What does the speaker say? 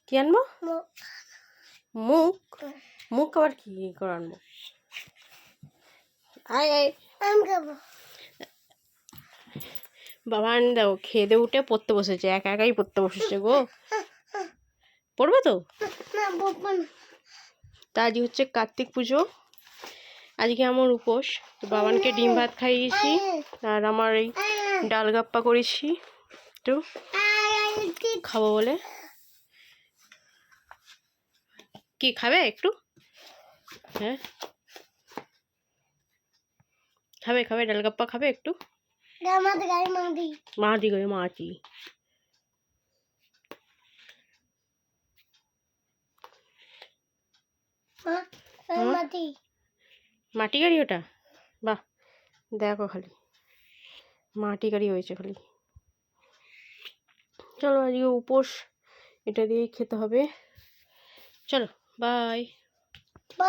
কি আনবো? মুখ মুখ আবার কি করে আনবো? আয় আয় বাবা দেখো খেয়ে উঠে পড়তে বসেছে, একা একাই পড়তে বসেছে গো। পড়বে তো? তা আজকে হচ্ছে কার্তিক পুজো, আজকে আমার উপোস। তো বাবানকে ডিম ভাত খাইয়েছি আর আমার এই ডাল গাপ্পা করেছি একটু খাবো বলে। কি খাবে একটু? হ্যাঁ খাবে খাবে, ডাল গাপ্পা খাবে একটু? মাটি করে মাটি মাটি গাড়ি ওটা, বাহ দেখো খালি মাটি গাড়ি হয়েছে খালি। চলো আজকে উপোস, এটা দিয়েই খেতে হবে। চলো বাই।